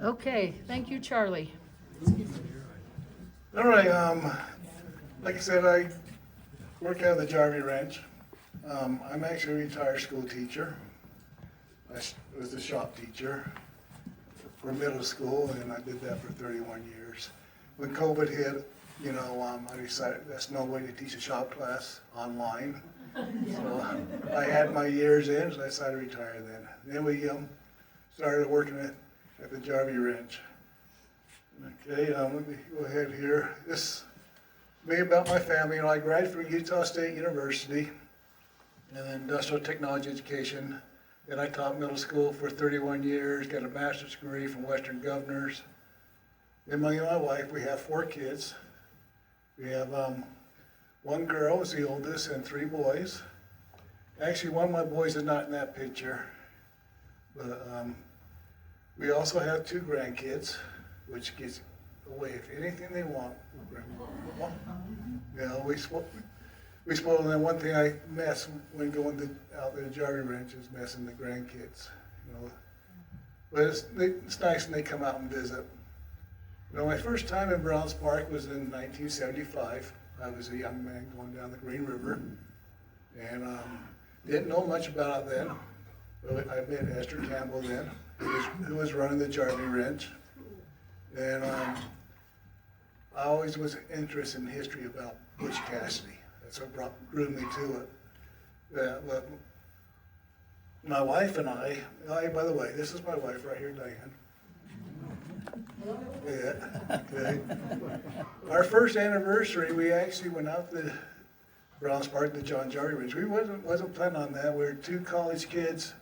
Okay, thank you, Charlie. All right, like I said, I work out of the Jarvie Ranch. I'm actually a retired school teacher. Was a shop teacher for middle school, and I did that for 31 years. When COVID hit, I decided that's no way to teach a shop class online. So I had my years in, so I decided to retire then. Then we started working at the Jarvie Ranch. Okay, let me go ahead here. This me about my family. I graduated from Utah State University in industrial technology education. Then I taught middle school for 31 years, got a master's degree from Western Governors. Then my wife, we have 4 kids. We have one girl is the oldest and 3 boys. Actually, one of my boys is not in that picture. But we also have 2 grandkids, which gives away if anything they want. We spoil them. One thing I mess when going out to the Jarvie Ranch is messing the grandkids. But it's nice when they come out and visit. My first time in Browns Park was in 1975. I was a young man going down the Green River, and didn't know much about it then. But I met Esther Campbell then, who was running the Jarvie Ranch. And I always was interested in history about Butch Cassidy. That's what drew me to it. But my wife and I, by the way, this is my wife right here, Diane. Yeah, okay. Our first anniversary, we actually went out to Browns Park, the John Jarvie Ranch. We wasn't planning on that. We were 2 college kids,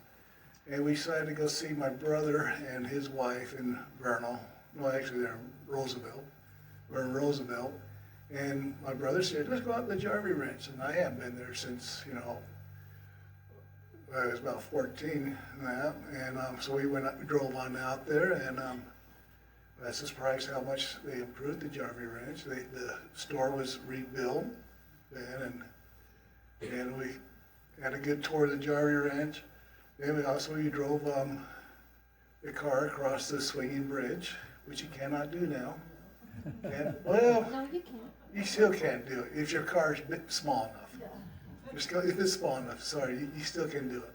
and we decided to go see my brother and his wife in Vernal. No, actually, they're in Roosevelt. We're in Roosevelt. And my brother said, let's go out to the Jarvie Ranch. And I haven't been there since, I was about 14 and that. And so we drove on out there, and I was surprised how much they improved the Jarvie Ranch. The store was rebuilt then, and we had a good tour of the Jarvie Ranch. Then we drove the car across the swinging bridge, which you cannot do now. And, well, No, you can't. you still can't do it if your car is small enough. If it's small enough, sorry, you still can do it.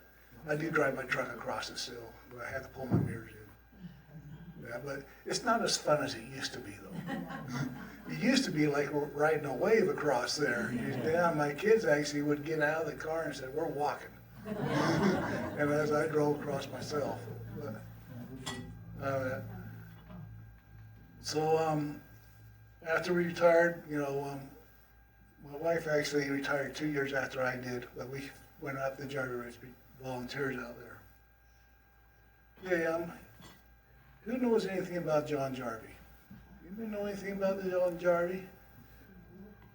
I do drive my truck across it still, but I have to pull my mirrors in. Yeah, but it's not as fun as it used to be, though. It used to be like riding a wave across there. Yeah, my kids actually would get out of the car and say, "We're walking," and as I drove across myself. But, after we retired, my wife actually retired 2 years after I did, but we went out to the Jarvie Ranch, volunteers out there. Okay, who knows anything about John Jarvie? You know anything about the John Jarvie?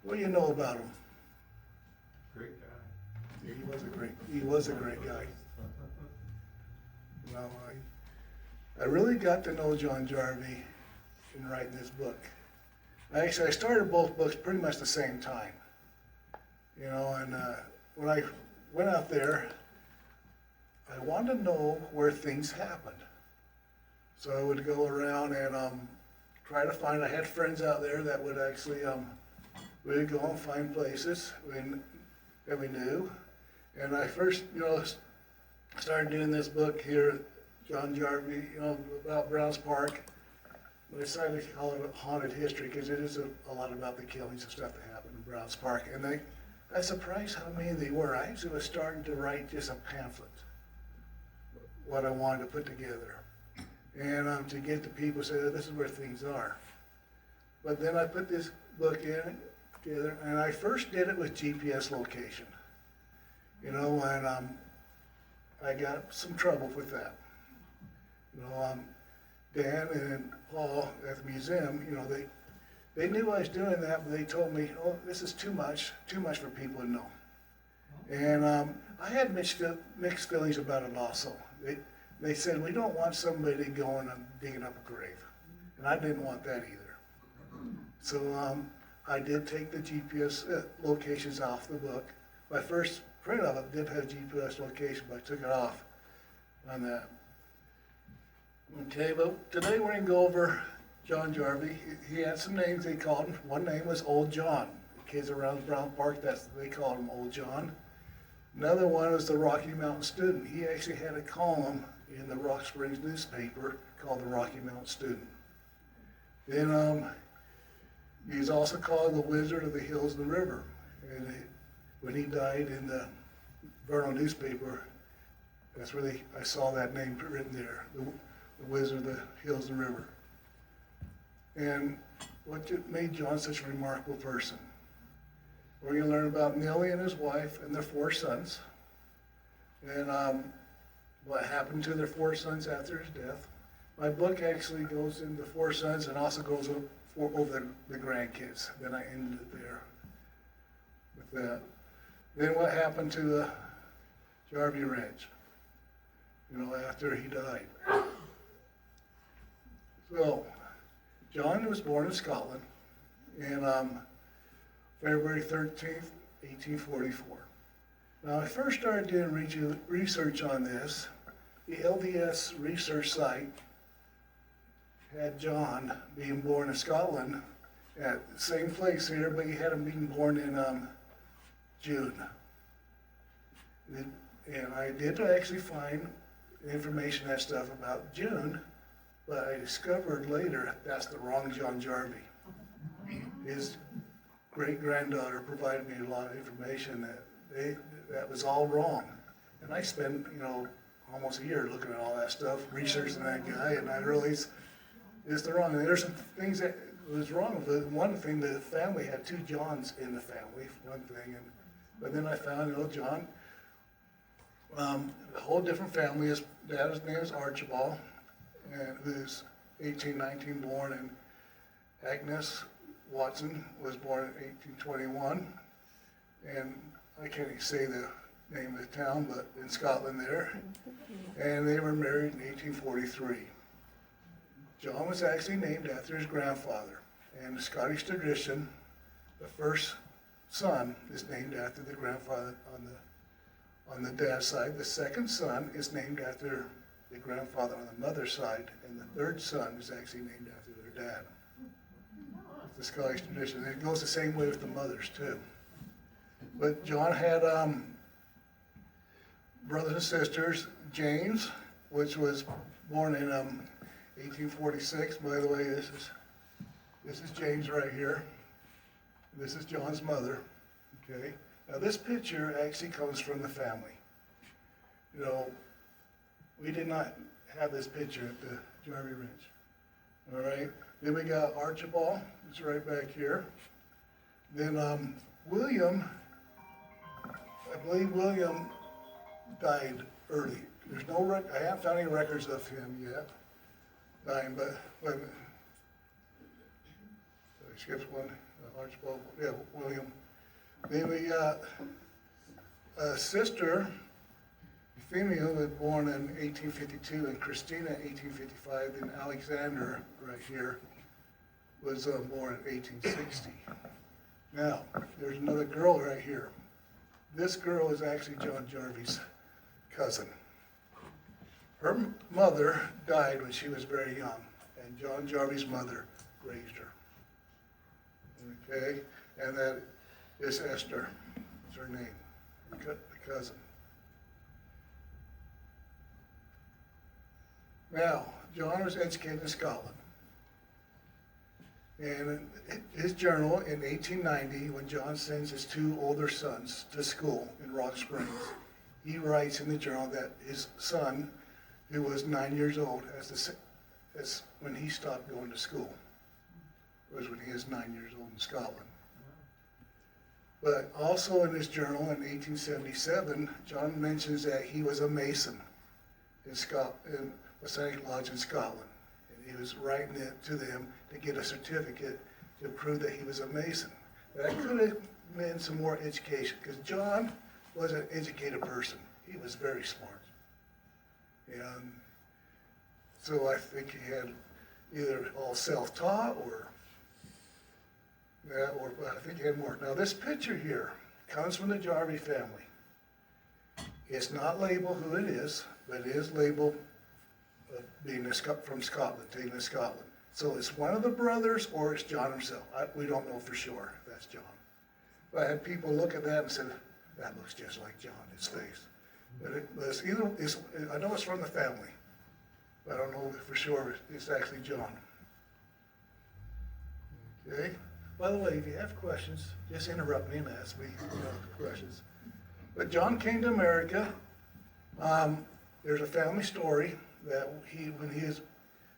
What do you know about him? Great guy. Yeah, he was a great guy. Well, I really got to know John Jarvie in writing this book. I started both books pretty much the same time. And when I went out there, I wanted to know where things happened. So I would go around and try to find, I had friends out there that would actually, we would go and find places that we knew. And I first, started doing this book here, John Jarvie, about Browns Park. But I decided to call it Haunted History because it is a lot about the killings and stuff that happened in Browns Park. And I was surprised how many they were. I actually was starting to write just a pamphlet, what I wanted to put together. And to get the people to say, this is where things are. But then I put this book together, and I first did it with GPS location. And I got some trouble with that. Dan and Paul at the museum, they knew I was doing that, but they told me, oh, this is too much for people to know. And I had mixed feelings about it also. They said, we don't want somebody going and digging up a grave. And I didn't want that either. So I did take the GPS locations off the book. My first print of it did have GPS location, but I took it off on that. Okay, but today we're gonna go over John Jarvie. He had some names they called him. One name was Old John. The kids around Brown Park, they called him Old John. Another one was the Rocky Mountain Student. He actually had a column in the Rock Springs newspaper called the Rocky Mountain Student. Then he was also called the Wizard of the Hills and the River. And when he died in the Vernal newspaper, that's where I saw that name written there, the Wizard of the Hills and River. And what made John such a remarkable person? We're going to learn about Nellie and his wife and their 4 sons, and what happened to their 4 sons after his death. My book actually goes into 4 sons and also goes over the grandkids. Then I ended it there with that. Then what happened to the Jarvie Ranch, after he died. So, John was born in Scotland in February 13th, 1844. Now, I first started doing research on this. The LDS research site had John being born in Scotland at the same place here, but he had him being born in June. And I did actually find information and stuff about June, but I discovered later that's the wrong John Jarvie. His great-granddaughter provided me a lot of information that was all wrong. And I spent, almost a year looking at all that stuff, researching that guy, and I realized it's the wrong. And there's some things that was wrong with it. One thing, the family had 2 Johns in the family, one thing, but then I found, John, a whole different family. His dad's name is Archibald, and who's 1819 born, and Agnes Watson was born in 1821, and I can't even say the name of the town, but in Scotland there, and they were married in 1843. John was actually named after his grandfather, and the Scottish tradition, the first son is named after the grandfather on the dad's side. The second son is named after the grandfather on the mother's side, and the third son is actually named after their dad. It's the Scottish tradition. And it goes the same way with the mothers too. But John had brothers and sisters. James, which was born in 1846. By the way, this is James right here. This is John's mother. Okay. Now this picture actually comes from the family. We did not have this picture at the Jarvie Ranch. All right. Then we got Archibald, who's right back here. Then William, I believe William died early. There's I haven't found any records of him yet dying, but wait a minute. I skipped one. Archibald, yeah, William. Then we got a sister, Euphemia, was born in 1852, and Christina 1855, and Alexander, right here, was born in 1860. Now, there's another girl right here. This girl is actually John Jarvie's cousin. Her mother died when she was very young, and John Jarvie's mother raised her. Okay, and that is Esther, is her name, the cousin. Now, John was educated in Scotland. And in his journal in 1890, when John sends his 2 older sons to school in Rock Springs, he writes in the journal that his son, who was 9 years old, as when he stopped going to school, was when he was 9 years old in Scotland. But also in his journal in 1877, John mentions that he was a Mason in Masonic Lodge in Scotland. And he was writing it to them to get a certificate to prove that he was a Mason. That could have meant some more education, because John was an educated person. He was very smart. And so I think he had either all self-taught or I think he had more. Now this picture here comes from the Jarvie family. It's not labeled who it is, but it is labeled being from Scotland, taken to Scotland. So it's one of the brothers or it's John himself. We don't know for sure if that's John. But I had people look at that and said, that looks just like John, his face. But it's either, I know it's from the family, but I don't know for sure it's actually John. Okay? By the way, if you have questions, just interrupt me and ask me questions. But John came to America. There's a family story that when he was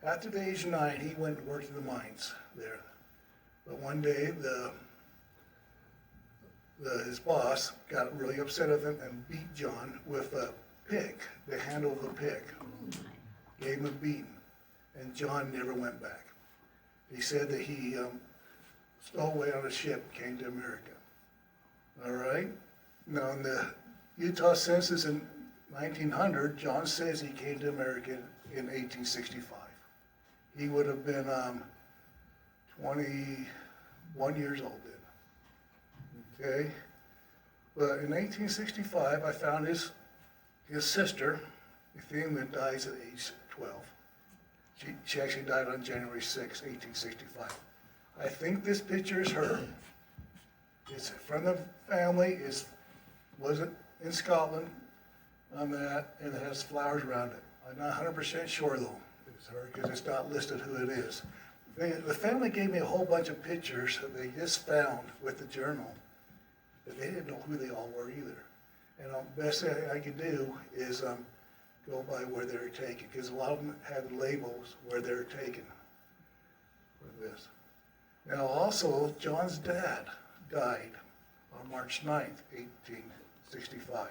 after the age of 9, he went and worked in the mines there. But one day, his boss got really upset with him and beat John with a pick, the handle of a pick. Gave him a beating, and John never went back. He said that he stowed away on a ship, came to America. All right? Now, in the Utah census in 1900, John says he came to America in 1865. He would have been 21 years old then. Okay? But in 1865, I found his sister, Euphemia, that dies at age 12. She actually died on January 6, 1865. I think this picture is her. It's from the family, wasn't in Scotland on that, and it has flowers around it. I'm not 100% sure though, it's her, because it's not listed who it is. The family gave me a whole bunch of pictures that they just found with the journal, but they didn't know who they all were either. And the best thing I could do is go by where they were taken, because a lot of them had labels where they were taken for this. Now also, John's dad died on March 9th, 1865.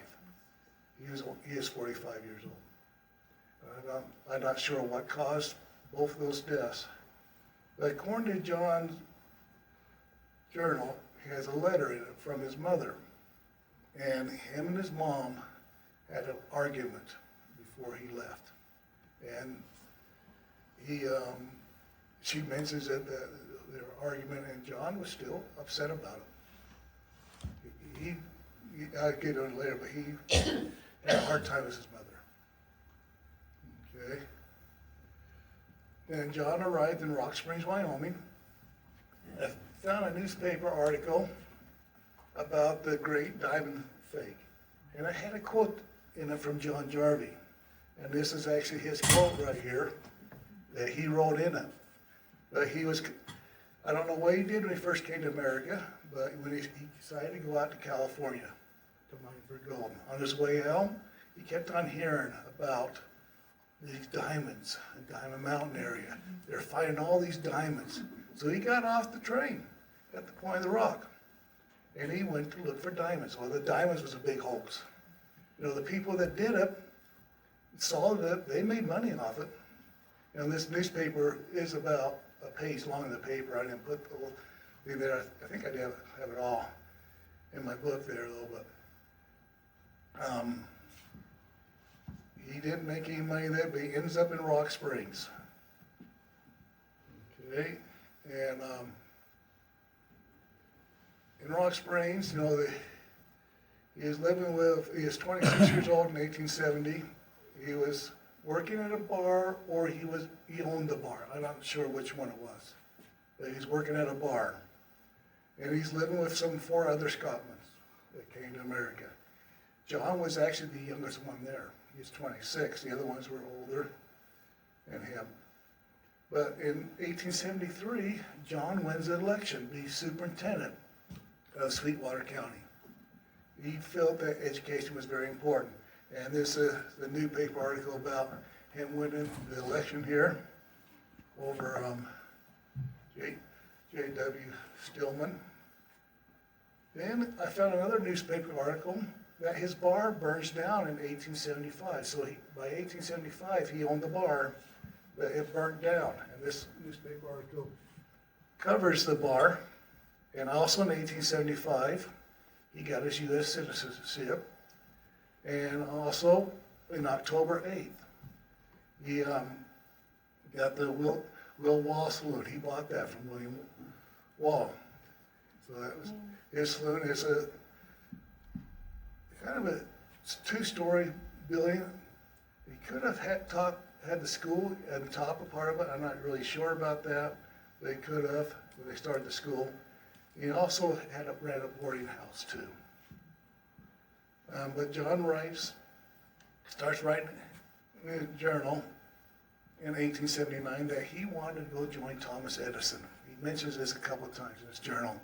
He is 45 years old. I'm not sure what caused both of those deaths. But according to John's journal, he has a letter in it from his mother. And him and his mom had an argument before he left. And she mentions that their argument, and John was still upset about it. I'll get on it later, but he had a hard time with his mother. Okay. Then John arrived in Rock Springs, Wyoming. I found a newspaper article about the great diamond fake. And I had a quote in it from John Jarvie. And this is actually his quote right here that he wrote in it. But I don't know what he did when he first came to America, but when he decided to go out to California to mine for gold. On his way out, he kept on hearing about these diamonds in Diamond Mountain area. They're finding all these diamonds. So he got off the train at the point of the rock, and he went to look for diamonds. Well, the diamonds was a big hoax. The people that did it saw that they made money off it. This newspaper is about a page long in the paper. I didn't put the whole thing there. I think I did have it all in my book there, though, but he didn't make any money there, but he ends up in Rock Springs. Okay, and in Rock Springs, he was 26 years old in 1870. He was working at a bar, or he owned the bar. I'm not sure which one it was, but he's working at a bar. And he's living with 4 other Scotsmen that came to America. John was actually the youngest one there. He's 26. The other ones were older than him. But in 1873, John wins the election to be superintendent of Sweetwater County. He felt that education was very important. And this is the newspaper article about him winning the election here over J.W. Stillman. Then I found another newspaper article that his bar burns down in 1875. So by 1875, he owned the bar, but it burnt down. And this newspaper article covers the bar. And also in 1875, he got his U.S. citizenship. And also in October 8th, he got the Will Wall Saloon. He bought that from William Wall. So that was his saloon. It's a kind of a 2-story building. He could have had the school at the top of part of it. I'm not really sure about that. They could have when they started the school. He also ran a boarding house too. But John starts writing in his journal in 1879 that he wanted to go join Thomas Edison. He mentions this a couple of times in his journal,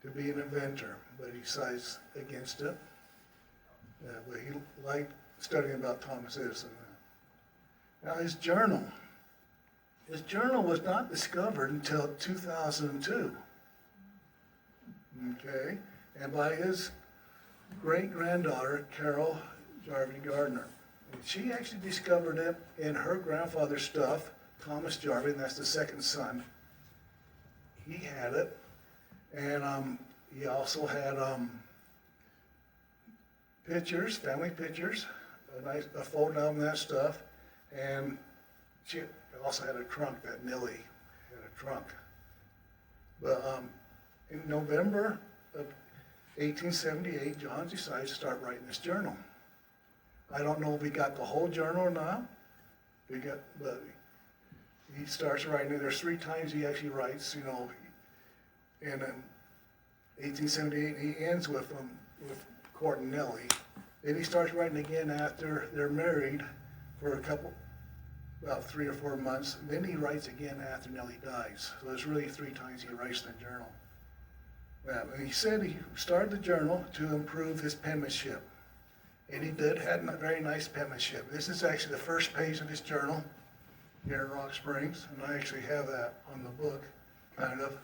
to be an inventor, but he decides against it. But he liked studying about Thomas Edison. Now his journal was not discovered until 2002. Okay, and by his great-granddaughter, Carol Jarvie Gardner. And she actually discovered it in her grandfather's stuff, Thomas Jarvie, and that's the second son. He had it, and he also had pictures, family pictures, a photo album, that stuff, and she also had a trunk that Nellie had a trunk. But in November of 1878, John decides to start writing this journal. I don't know if he got the whole journal or not, but he starts writing it. There's 3 times he actually writes, in 1878, he ends with Court and Nellie. Then he starts writing again after they're married for about 3 or 4 months. Then he writes again after Nellie dies. So there's really 3 times he writes in the journal. And he said he started the journal to improve his penmanship. And he had a very nice penmanship. This is actually the first page of his journal here in Rock Springs. And I actually have that on the book, kind of.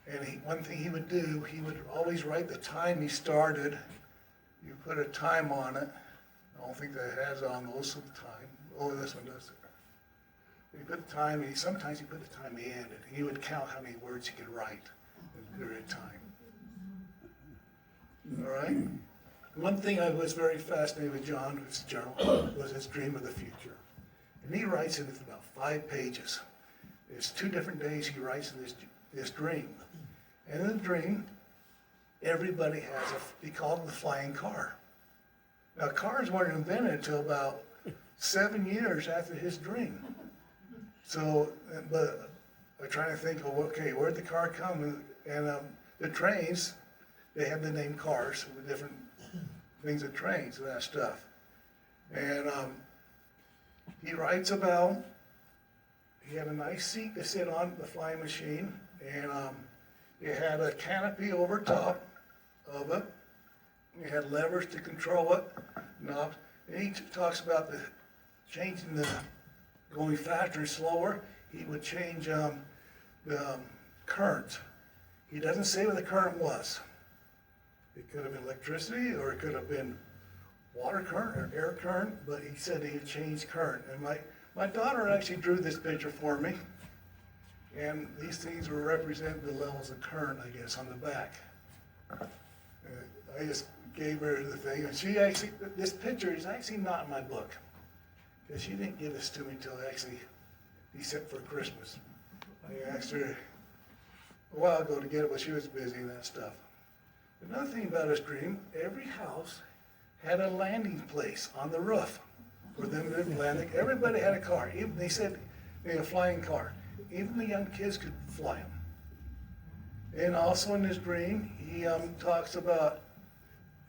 And one thing he would do, he would always write the time he started. You put a time on it. I don't think that it has on most of the time. Oh, this one does it. He put the time, sometimes he put the time he ended. He would count how many words he could write in a period of time. All right? One thing I was very fascinated with John's journal was his dream of the future. And he writes it in about 5 pages. There's 2 different days he writes in this dream. And in the dream, everybody has he called it the flying car. Now, cars weren't invented until about 7 years after his dream. So, but I'm trying to think of, okay, where'd the car come? And the trains, they have the name cars, with different things of trains and that stuff. And he writes about, he had a nice seat to sit on, the flying machine, and it had a canopy over top of it. It had levers to control it, knobs. And he talks about changing going faster and slower. He would change the current. He doesn't say what the current was. It could have been electricity, or it could have been water current or air current, but he said he had changed current. And my daughter actually drew this picture for me. And these things were representing the levels of current, I guess, on the back. I just gave her the thing, and she actually, this picture is actually not in my book, because she didn't give this to me until actually December for Christmas. I asked her a while ago to get it, but she was busy and that stuff. Another thing about his dream, every house had a landing place on the roof for them to land. Everybody had a car. Even, they said they had a flying car. Even the young kids could fly them. And also in his dream, he talks about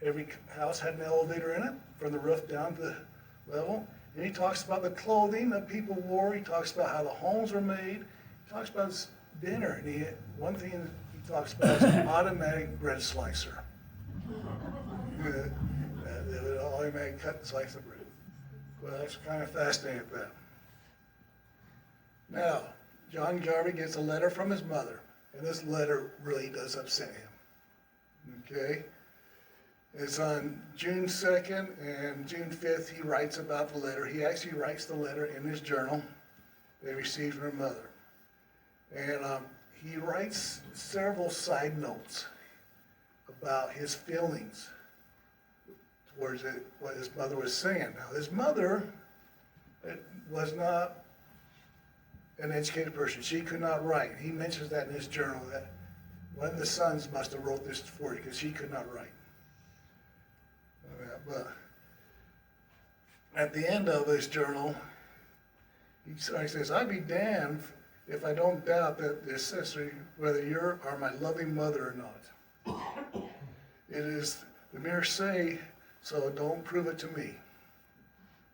every house had an elevator in it from the roof down to the level. And he talks about the clothing that people wore. He talks about how the homes were made. He talks about his dinner. And one thing he talks about is an automatic bread slicer. They would automatically cut and slice the bread. Well, that's kind of fascinating with that. Now, John Jarvie gets a letter from his mother, and this letter really does upset him. Okay? It's on June 2nd and June 5th. He writes about the letter. He actually writes the letter in his journal they received from her mother. And he writes several side notes about his feelings towards what his mother was saying. Now, his mother was not an educated person. She could not write. He mentions that in his journal, that one of the sons must have wrote this for you because she could not write. But at the end of his journal, He says, I'd be damned if I don't doubt that this sister, whether you are my loving mother or not. It is the mere say, so don't prove it to me.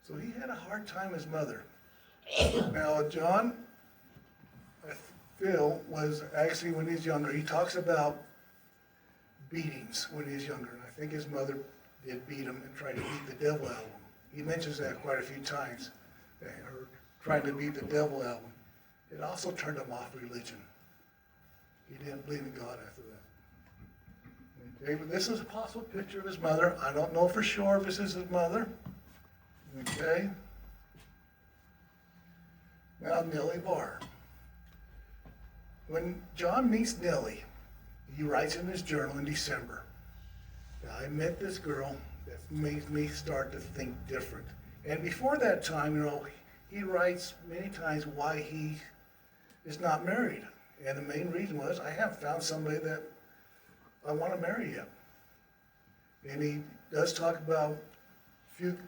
So he had a hard time with his mother. Now, John, I feel, was actually when he's younger, he talks about beatings when he was younger. And I think his mother did beat him and tried to beat the devil out of him. He mentions that quite a few times, her trying to beat the devil out of him. It also turned him off religion. He didn't believe in God after that. Okay, but this is a possible picture of his mother. I don't know for sure if this is his mother. Okay. Now, Nellie Barr. When John meets Nellie, he writes in his journal in December, I met this girl that made me start to think different. And before that time, he writes many times why he is not married. And the main reason was, I haven't found somebody that I want to marry yet. And he does talk about few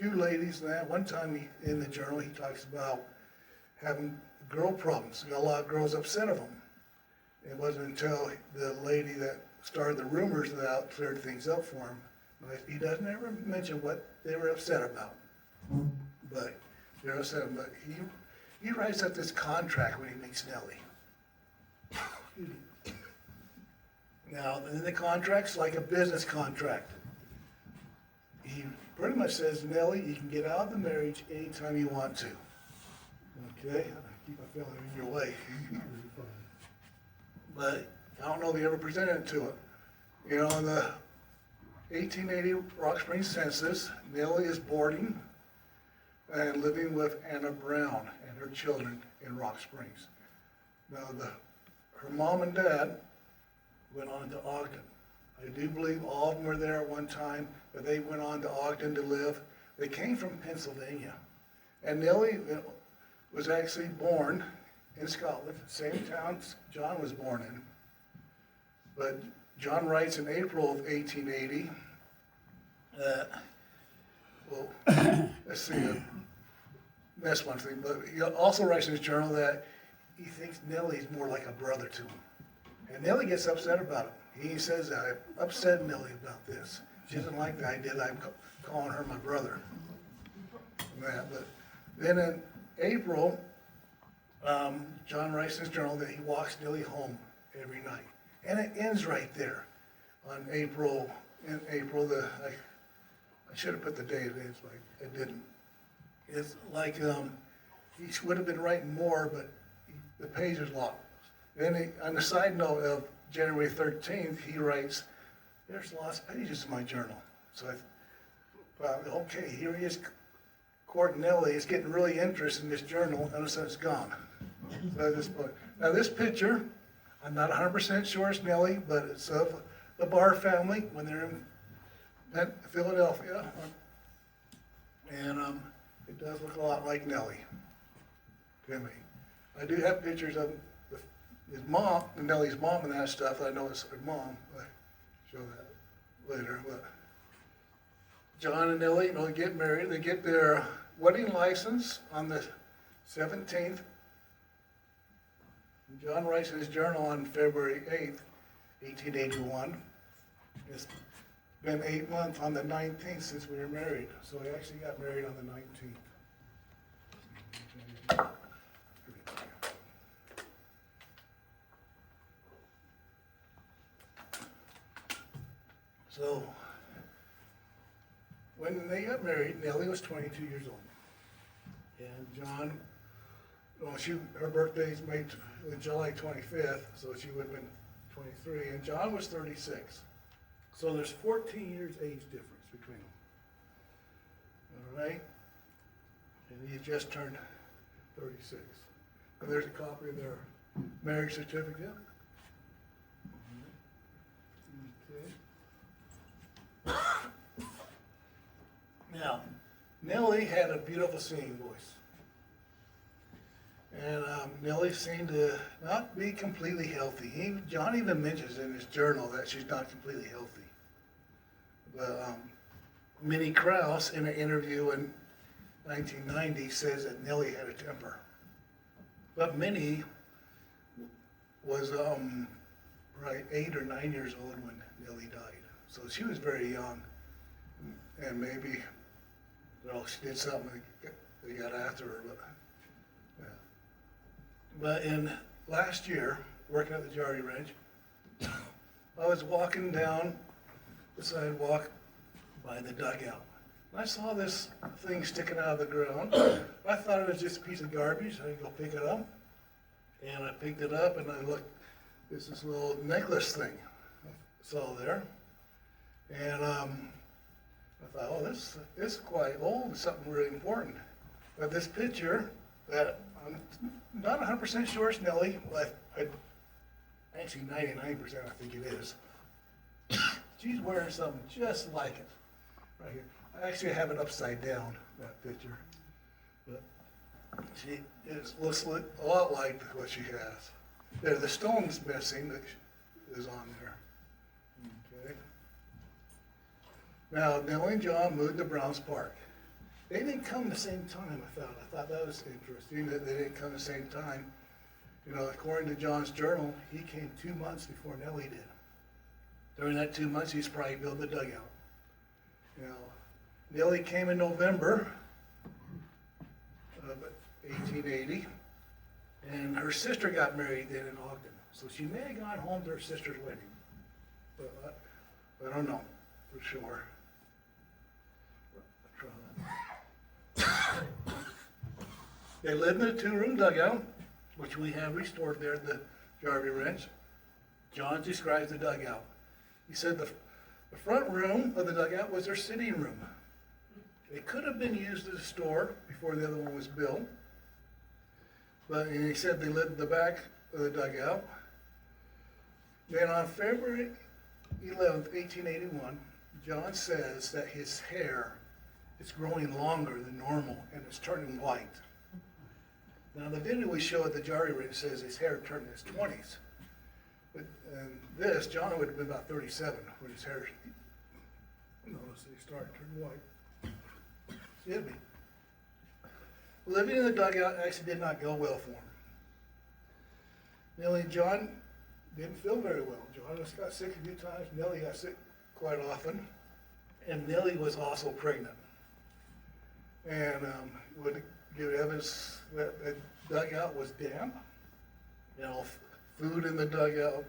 ladies and that. One time in the journal, he talks about having girl problems. He got a lot of girls upset of him. It wasn't until the lady that started the rumors that cleared things up for him. He doesn't ever mention what they were upset about. But they're upset. But he writes up this contract when he meets Nellie. Now, in the contract's like a business contract. He pretty much says, Nellie, you can get out of the marriage anytime you want to. Okay? I keep my feeling in your way. But I don't know if he ever presented it to him. In the 1880 Rock Springs census, Nellie is boarding and living with Anna Brown and her children in Rock Springs. Now, her mom and dad went on to Ogden. I do believe all of them were there at one time, but they went on to Ogden to live. They came from Pennsylvania. And Nellie was actually born in Scotland, same town John was born in. But John writes in April of 1880, let's see, that's one thing, but he also writes in his journal that he thinks Nellie's more like a brother to him. And Nellie gets upset about it. He says, I upset Nellie about this. She doesn't like the idea that I'm calling her my brother. But then in April, John writes in his journal that he walks Nellie home every night. And it ends right there on April, I should have put the date, it's like, I didn't. It's like, he would have been writing more, but the page is lost. Then on the side note of January 13th, he writes, there's lost pages in my journal. So I thought, okay, here he is courting Nellie. He's getting really interested in this journal, and all of a sudden it's gone. So at this point. Now this picture, I'm not 100% sure it's Nellie, but it's of the Barr family when they're in Philadelphia. And it does look a lot like Nellie to me. I do have pictures of his mom, Nellie's mom and that stuff. I know it's her mom. I'll show that later. But John and Nellie, they get married. They get their wedding license on the 17th. John writes in his journal on February 8th, 1881. It's been 8 months on the 19th since we were married. So we actually got married on the 19th. So, when they got married, Nellie was 22 years old. And John, her birthday's July 25th, so she would have been 23, and John was 36. So there's 14 years age difference between them. All right? And he just turned 36. And there's a copy of their marriage certificate. Okay. Now, Nellie had a beautiful singing voice. And Nellie seemed to not be completely healthy. John even mentions in his journal that she's not completely healthy. But Minnie Krause, in an interview in 1990 says that Nellie had a temper. But Minnie was right 8 or 9 years old when Nellie died. So she was very young. And maybe, well, she did something, they got after her. But, yeah. But in last year, working at the Jarvie Ranch, I was walking down the sidewalk by the dugout. I saw this thing sticking out of the ground. I thought it was just a piece of garbage. I go pick it up. And I picked it up and I looked, there's this little necklace thing I saw there. And I thought, oh, this is quite old. It's something really important. But this picture that I'm not 100% sure it's Nellie, but actually 99% I think it is. She's wearing something just like it right here. I actually have it upside down, that picture. But she looks a lot like what she has. There, the stone's missing that is on there. Okay. Now, Nellie and John moved to Browns Park. They didn't come the same time, I thought. I thought that was interesting that they didn't come the same time. You know, according to John's journal, he came 2 months before Nellie did. During that 2 months, he's probably building the dugout. You know, Nellie came in November of 1880, and her sister got married then in Ogden. So she may have gone home to her sister's wedding, but I don't know for sure. They lived in a 2-room dugout, which we have restored there at the Jarvie Ranch. John describes the dugout. He said the front room of the dugout was their sitting room. It could have been used as a store before the other one was built. But and he said they lived in the back of the dugout. Then on February 11th, 1881, John says that his hair is growing longer than normal and it's turning white. Now the video we show at the Jarvie Ranch says his hair turned in his 20s. But this, John would have been about 37 when his hair, notice he started turning white. Excuse me. Living in the dugout actually did not go well for him. Nellie and John didn't feel very well. John just got sick a few times. Nellie got sick quite often. And Nellie was also pregnant. And would give evidence that the dugout was damp. You know, food in the dugout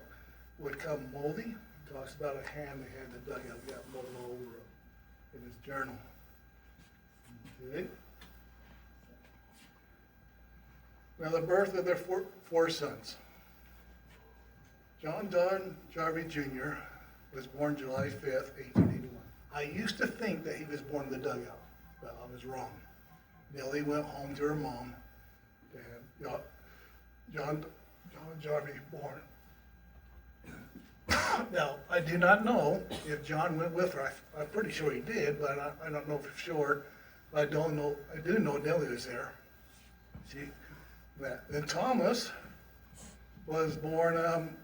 would come moldy. He talks about a hand they had in the dugout that got mold all over it in his journal. Okay. Now the birth of their four sons. John Jarvie Jr. was born July 5th, 1881. I used to think that he was born in the dugout, but I was wrong. Nellie went home to her mom, and John Jarvie born. Now, I do not know if John went with her. I'm pretty sure he did, but I don't know for sure. I don't know. I do know Nellie was there. Then Thomas was born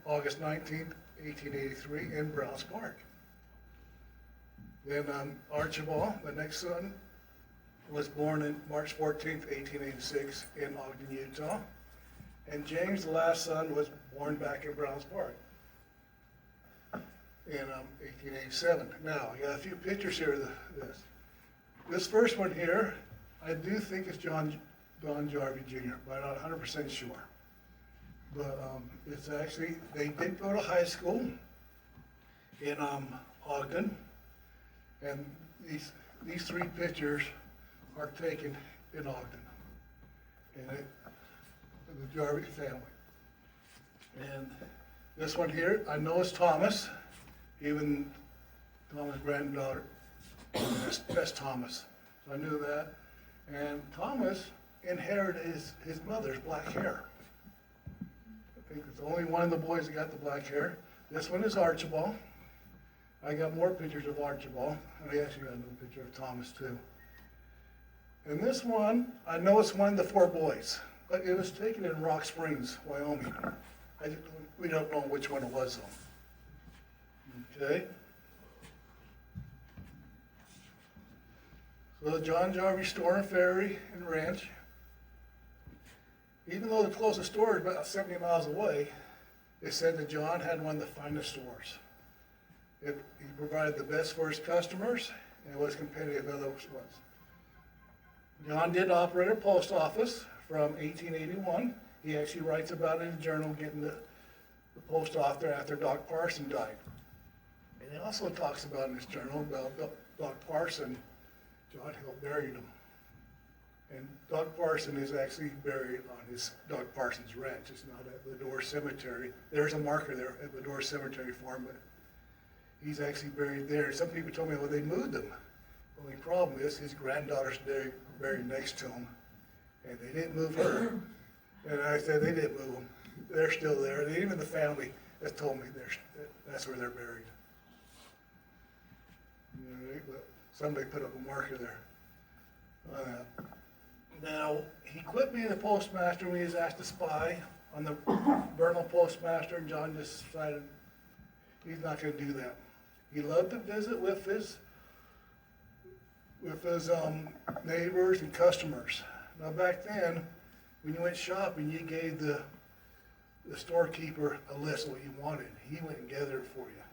August 19th, 1883 in Browns Park. Then Archibald, the next son, was born on March 14th, 1886 in Ogden, Utah. And James, the last son, was born back in Browns Park in 1887. Now, I got a few pictures here of this. This first one here, I do think it's John Jarvie Jr., but I'm not 100% sure. But it's actually, they did go to high school in Ogden, and these three pictures are taken in Ogden, and the Jarvie family. And this one here, I know it's Thomas, even Thomas' granddaughter, that's Thomas. So I knew that. And Thomas inherited his mother's black hair. I think it's the only one of the boys that got the black hair. This one is Archibald. I got more pictures of Archibald. I actually got another picture of Thomas too. And this one, I know it's one of the four boys, but it was taken in Rock Springs, Wyoming. We don't know which one it was though. Okay. So the John Jarvie Store and Ferry and Ranch, even though the closest store is about 70 miles away, they said that John had one of the finest stores. He provided the best for his customers and was competitive with others ones. John did operate a post office from 1881. He actually writes about it in a journal, getting the post off there after Doc Parson died. And he also talks about in his journal about Doc Parson, John helped bury him. And Doc Parson is actually buried on his Doc Parson's ranch. It's not at Ladore Cemetery. There's a marker there at Ladore Cemetery for him, but he's actually buried there. Some people told me, well, they moved him. The only problem is his granddaughter's buried next to him, and they didn't move her. And I said, they didn't move them. They're still there. And even the family has told me that's where they're buried. You know, but somebody put up a marker there on that. Now, he quit being the postmaster when he was asked to spy on the Bernal postmaster, and John just decided he's not going to do that. He loved to visit with his neighbors and customers. Now, back then, when you went shopping, you gave the storekeeper a list of what you wanted. He went and gathered it for you,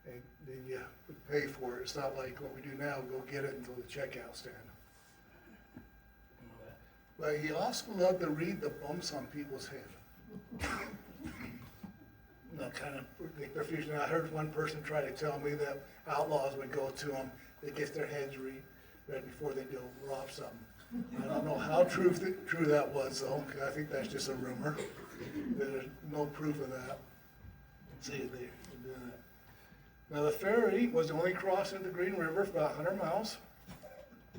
and then you would pay for it. It's not like what we do now, go get it and go to the checkout stand. But he also loved to read the bumps on people's head. Kind of confusion. I heard one person try to tell me that outlaws would go to them, they get their heads read before they go rob something. I don't know how true that was though, because I think that's just a rumor. There's no proof of that. See, they were doing that. Now the ferry was the only crossing the Green River for about 100 miles,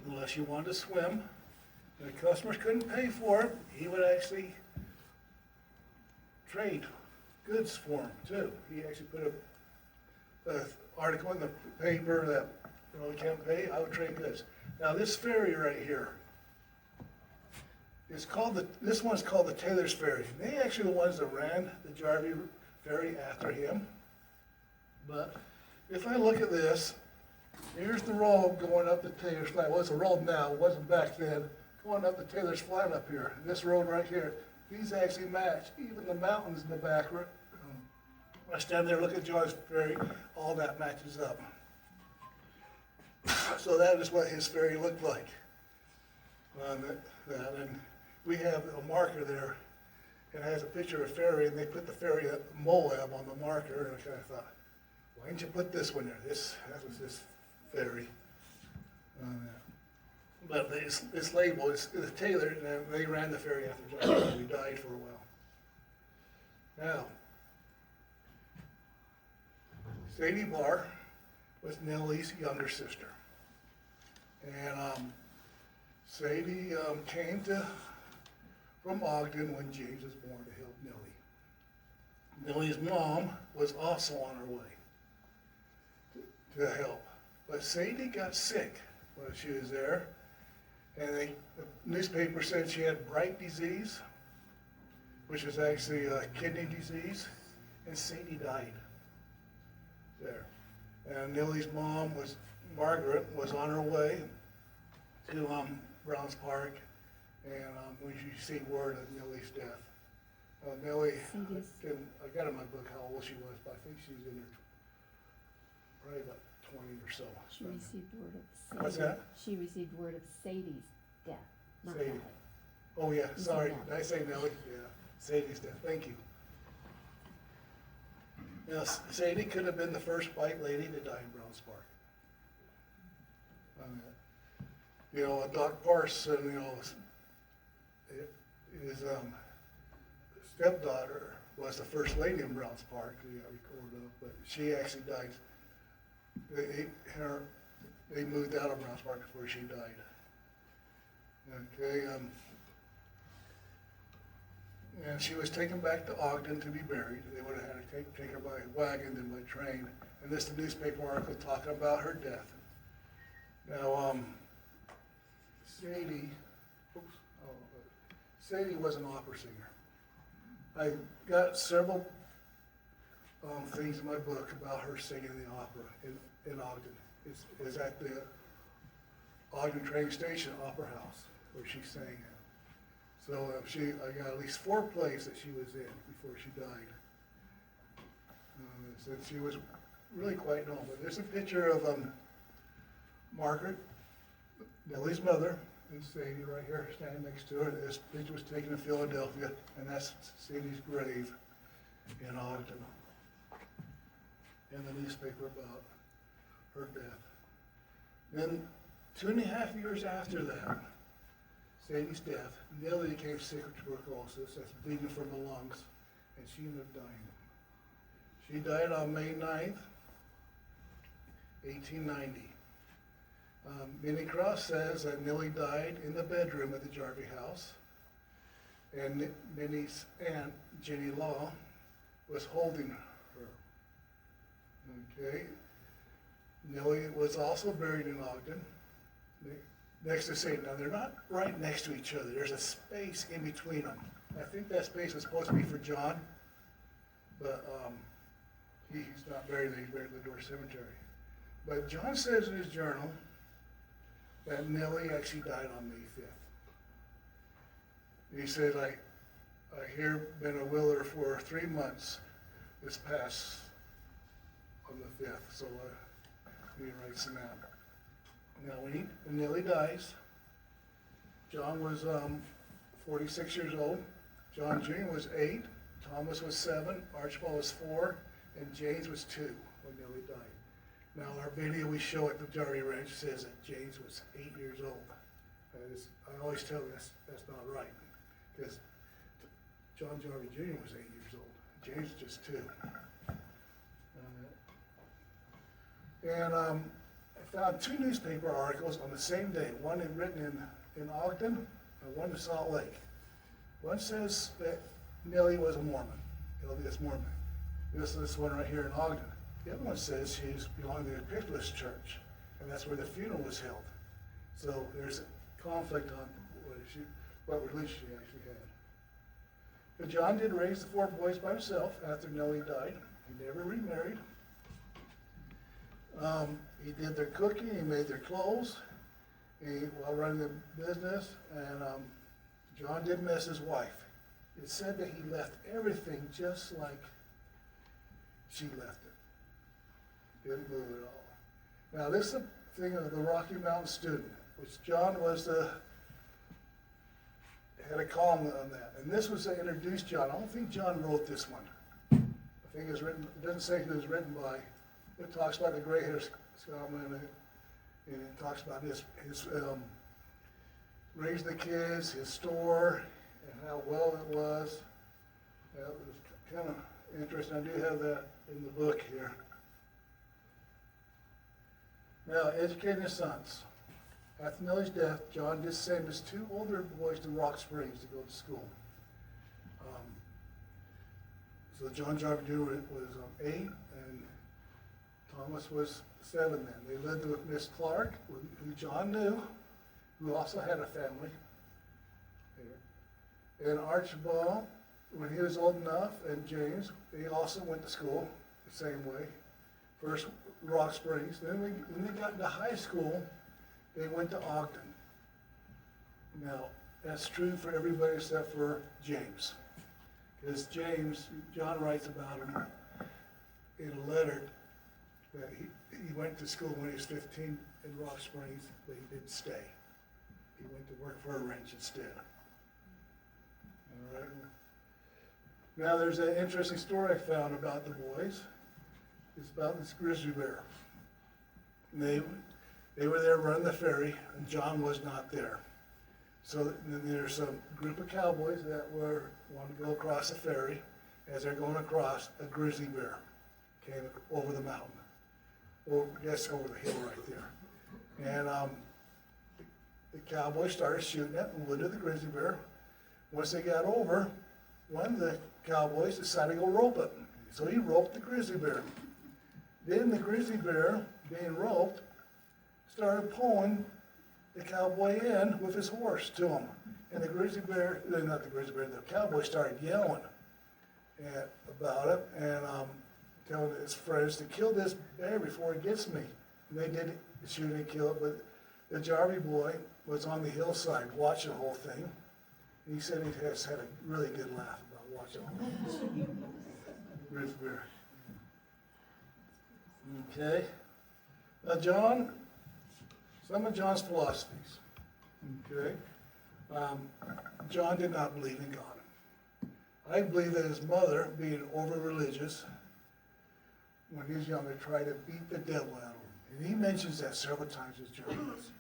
unless you wanted to swim. The customers couldn't pay for it. He would actually trade goods for them too. He actually put an article in the paper that, you know, we can't pay, I would trade goods. Now this ferry right here, this one's called the Taylor's Ferry. They actually the ones that ran the Jarvie Ferry after him. But if I look at this, here's the road going up the Taylor's Flat. Well, it's a road now, it wasn't back then. Going up the Taylor's Flat up here. This road right here, these actually match. Even the mountains in the back. When I stand there, look at John's Ferry, all that matches up. So that is what his ferry looked like. And we have a marker there, and it has a picture of a ferry, and they put the ferry at Moab on the marker, and I kind of thought, why didn't you put this one there? That was this ferry. But this label is the Taylor, and they ran the ferry after John. We died for a while. Now, Sadie Barr was Nellie's younger sister. And Sadie came from Ogden when James was born to help Nellie. Nellie's mom was also on her way to help. But Sadie got sick while she was there. And the newspaper said she had Bright disease, which is actually a kidney disease, and Sadie died there. And Nellie's mom Margaret was on her way to Browns Park, and when she received word of Nellie's death. Nellie, I got in my book how old she was, but I think she was in her probably about 20 or so. She received word of Sadie. What's that? She received word of Sadie's death, not Sadie. Nellie. Oh yeah, You sorry, said did I say Nellie? Yeah, Sadie's death, thank you. Now, Sadie could have been the first white lady to die in Browns Park. You know, Doc Parson, you know, his stepdaughter was the first lady in Browns Park, he got recorded of, but she actually died. They moved out of Browns Park before she died. Okay, and she was taken back to Ogden to be buried. They would have had to take her by wagon and by train. And this is the newspaper article talking about her death. Now, Sadie was an opera singer. I got several things in my book about her singing the opera in Ogden. It's at the Ogden Train Station Opera House, where she sang at. So I got at least 4 plays that she was in before she died. So she was really quite known. But there's a picture of Margaret, Nellie's mother, and Sadie right here standing next to her. This picture was taken in Philadelphia, and that's Sadie's grave in Ogden. In the newspaper about her death. Then 2.5 years after that, Sadie's death, Nellie became sick with tuberculosis, that's bleeding from the lungs, and she ended up dying. She died on May 9th, 1890. Minnie Cross says that Nellie died in the bedroom at the Jarvie house, and Minnie's aunt, Jenny Law, was holding her. Okay. Nellie was also buried in Ogden, next to Sadie. Now, they're not right next to each other. There's a space in between them. I think that space was supposed to be for John, but he's not buried there. He's buried in the Door Cemetery. But John says in his journal that Nellie actually died on May 5th. He said, I here been a willer for 3 months this past on the 5th, so he writes them out. Now, when Nellie dies, John was 46 years old, John Jr. was 8, Thomas was 7, Archibald was 4, and James was 2 when Nellie died. Now, our video we show at the Jarvie Ranch says that James was 8 years old. I always tell them that's not right, because John Jarvie Jr. was 8 years old. James was just 2. And I found 2 newspaper articles on the same day, one written in Ogden and one in Salt Lake. One says that Nellie was a Mormon, LDS Mormon. This one right here in Ogden. The other one says she belonged to the Epiphany Church, and that's where the funeral was held. So there's a conflict on what religion she actually had. But John did raise the 4 boys by himself after Nellie died. He never remarried. He did their cooking, he made their clothes, while running the business, and John did miss his wife. It's said that he left everything just like she left it. Didn't move at all. Now, this is a thing of the Rocky Mountain Student, which John had a column on that. And this was to introduce John. I don't think John wrote this one. I think it was written, it doesn't say who it was written by. It talks about the gray-haired Scotsman, and it talks about his raising the kids, his store, and how well it was. It was kind of interesting. I do have that in the book here. Now, educating his sons. After Nellie's death, John did send his 2 older boys to Rock Springs to go to school. So John Jarvie Jr. was 8, and Thomas was 7 then. They lived with Miss Clark, who John knew, who also had a family. And Archibald, when he was old enough, and James, they also went to school the same way. First Rock Springs. Then when they got into high school, they went to Ogden. Now, that's true for everybody except for James. Because James, John writes about him in a letter that he went to school when he was 15 in Rock Springs, but he didn't stay. He went to work for a ranch instead. All right. Now, there's an interesting story I found about the boys. It's about this grizzly bear. And they were there running the ferry, and John was not there. So then there's a group of cowboys that wanted to go across the ferry. As they're going across, a grizzly bear came over the mountain, or I guess over the hill right there. And the cowboys started shooting it and wounded the grizzly bear. Once they got over, one of the cowboys decided to go rope it. So he roped the grizzly bear. Then the grizzly bear, being roped, started pulling the cowboy in with his horse to him. And the cowboy started yelling about it and telling his friends to kill this bear before it gets me. And they did shoot and kill it, but the Jarvie boy was on the hillside watching the whole thing. He said he has had a really good laugh about watching all this. Ruth Beer. Okay. Now, John, some of John's philosophies. Okay. John did not believe in God. I believe that his mother, being over-religious, when he was younger, tried to beat the devil out of him. And he mentions that several times in his journals,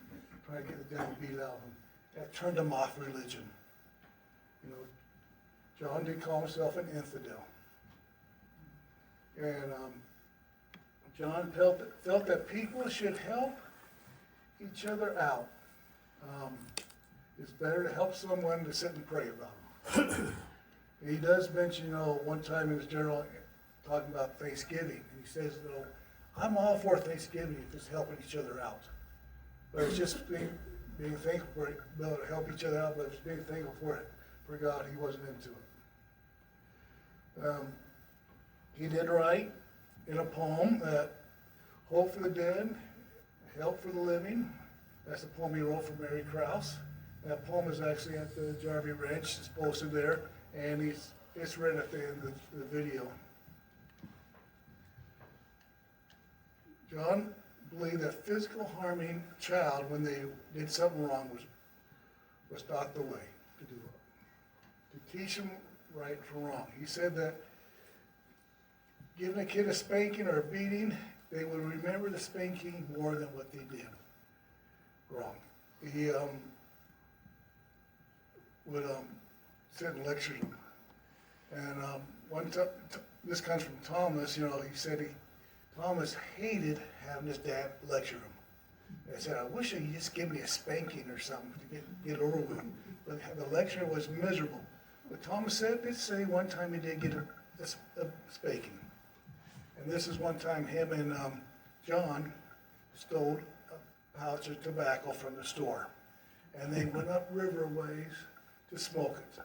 trying to get the devil beat out of him. That turned him off religion. You know, John did call himself an infidel. And John felt that people should help each other out. It's better to help someone than sit and pray about them. He does mention, you know, one time in his journal, talking about Thanksgiving, and he says, you know, I'm all for Thanksgiving if it's helping each other out. But it's just being thankful for it, being able to help each other out, but it's being thankful for God. He wasn't into it. He did write in a poem that hope for the dead, help for the living. That's the poem he wrote for Mary Krause. That poem is actually at the Jarvie Ranch. It's posted there, and it's read at the end of the video. John believed that physical harming a child when they did something wrong was not the way to do it. To teach them right from wrong. He said that giving a kid a spanking or a beating, they would remember the spanking more than what they did wrong. He would sit and lecture them. And one time, this comes from Thomas, you know, he said Thomas hated having his dad lecture him. He said, I wish he'd just give me a spanking or something to get over with. But the lecture was miserable. But Thomas did say one time he did get a spanking. And this is one time him and John stole a pouch of tobacco from the store. And they went up river ways to smoke it.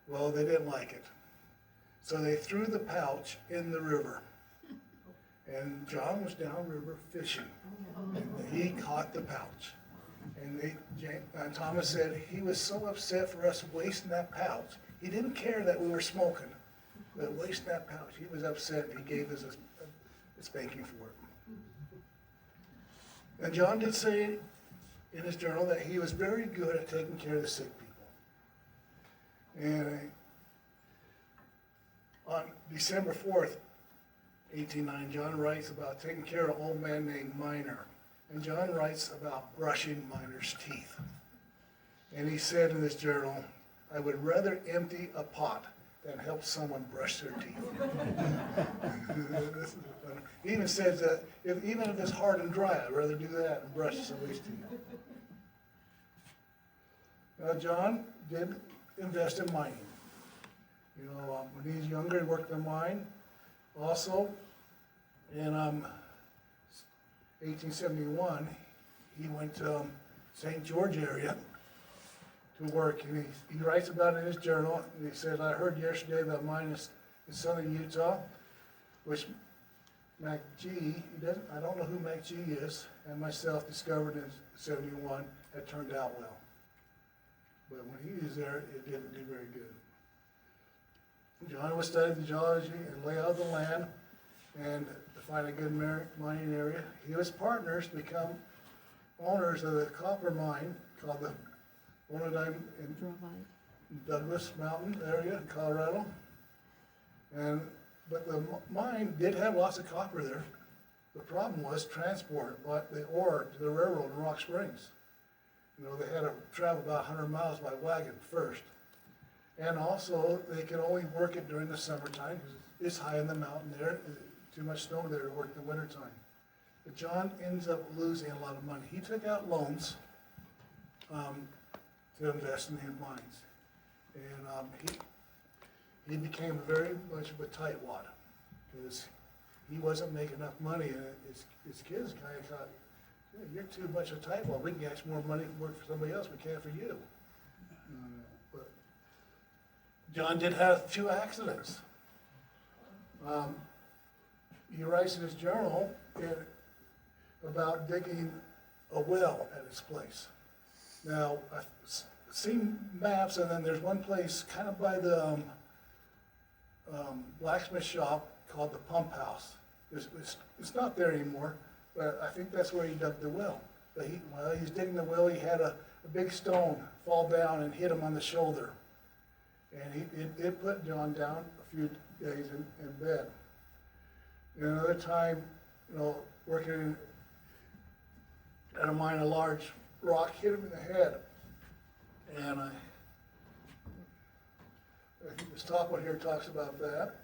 Well, they didn't like it. So they threw the pouch in the river. And John was downriver fishing. And he caught the pouch. And Thomas said he was so upset for us wasting that pouch. He didn't care that we were smoking, but wasting that pouch. He was upset and he gave us a spanking for it. And John did say in his journal that he was very good at taking care of the sick people. And on December 4th, 1809, John writes about taking care of an old man named Miner. And John writes about brushing Miner's teeth. And he said in his journal, I would rather empty a pot than help someone brush their teeth. He even says that even if it's hard and dry, I'd rather do that than brush somebody's teeth. Now, John did invest in mining. You know, when he was younger, he worked in a mine. Also, in 1871, he went to St. George area to work, and he writes about it in his journal, and he said, I heard yesterday that mine is in southern Utah, which MacG, I don't know who MacG is, and myself discovered in 71, had turned out well. But when he was there, it didn't do very good. John was studying the geology and layout of the land, and to find a good mining area. He was partners to become owners of the copper mine called the Bonadine in Douglas Mountain area in Colorado. But the mine did have lots of copper there. The problem was transport the ore to the railroad in Rock Springs. You know, they had to travel about 100 miles by wagon first. And also, they could only work it during the summertime because it's high in the mountain there. Too much snow there to work in the wintertime. But John ends up losing a lot of money. He took out loans to invest in his mines. And he became very much of a tightwad because he wasn't making enough money. And his kids kind of thought, yeah, you're too much of a tightwad. We can get more money to work for somebody else. We can't for you. But John did have 2 accidents. He writes in his journal about digging a well at his place. Now, I've seen maps, and then there's one place kind of by the blacksmith shop called the Pump House. It's not there anymore, but I think that's where he dug the well. But while he was digging the well, he had a big stone fall down and hit him on the shoulder. And it put John down a few days in bed. And another time, working at a mine, a large rock hit him in the head. And I think this top one here talks about that.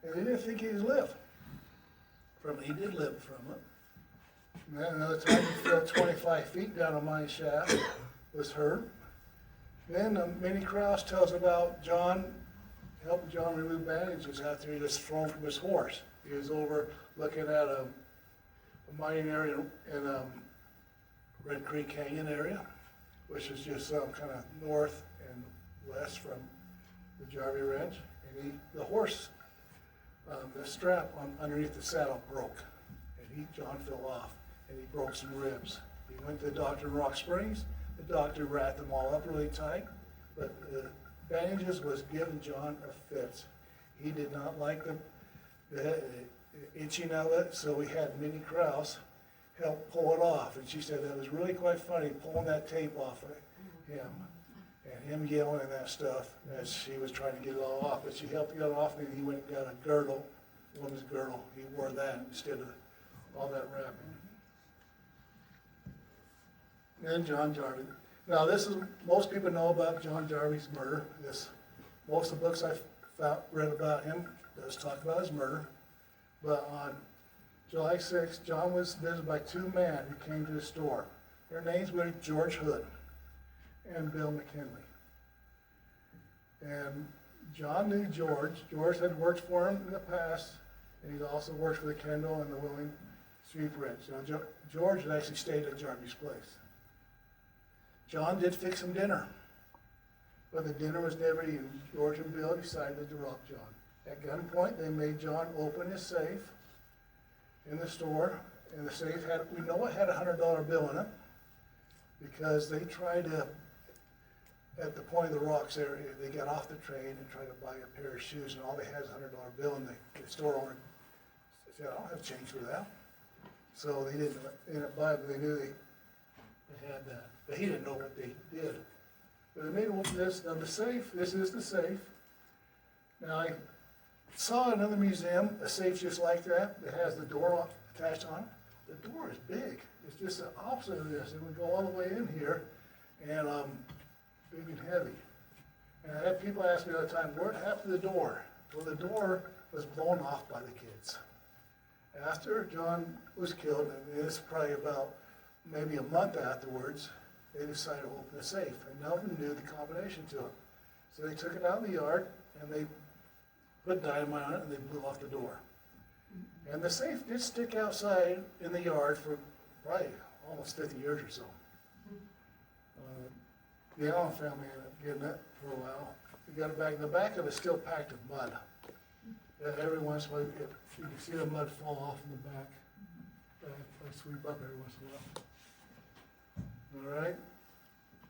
And they didn't think he'd live from it. He did live from it. And then another time he fell 25 feet down a mine shaft, was hurt. Then Minnie Krause tells about helping John remove bandages after he was thrown from his horse. He was over looking at a mining area in Red Creek Canyon area, which is just kind of north and west from the Jarvie Ranch. And the horse, the strap underneath the saddle broke, and John fell off, and he broke some ribs. He went to the doctor in Rock Springs. The doctor wrapped them all up really tight, but the bandages was giving John a fit. He did not like the itching of it, so we had Minnie Krause help pull it off, and she said that was really quite funny, pulling that tape off of him, and him yelling and that stuff as she was trying to get it all off. But she helped get it off, and he went and got a girdle, woman's girdle. He wore that instead of all that wrapping. And John Jarvie. Now most people know about John Jarvie's murder. Most of the books I've read about him does talk about his murder. But on July 6th, John was visited by two men who came to the store. Their names were George Hood and Bill McKinley. And John knew George. George had worked for him in the past, and he'd also worked for the Kendall and the Willing Street Ranch. Now, George had actually stayed at Jarvie's place. John did fix him dinner, but the dinner was never eaten. George and Bill decided to rob John. At gunpoint, they made John open his safe in the store, and the safe had a $100 bill in it, because they tried to, at the point of the rocks area, they got off the train and tried to buy a pair of shoes, and all they had is a $100 bill, and the store owner said, I don't have change for that. So they didn't end up buying it, but they knew they had that. But he didn't know what they did. But they made open this. Now the safe, this is the safe. Now I saw in another museum a safe just like that has the door attached on it. The door is big. It's just the opposite of this. It would go all the way in here, and big and heavy. And I had people ask me all the time, what happened to the door? Well, the door was blown off by the kids. After John was killed, and it's probably about maybe a month afterwards, they decided to open the safe, and none of them knew the combination to it. So they took it out in the yard, and they put dynamite on it, and they blew off the door. And the safe did stick outside in the yard for probably almost 50 years or so. The Allen family ended up getting it for a while. We got it back, the back of it's still packed with mud. Every once in a while, you can see the mud fall off in the back. I sweep up every once in a while. All right.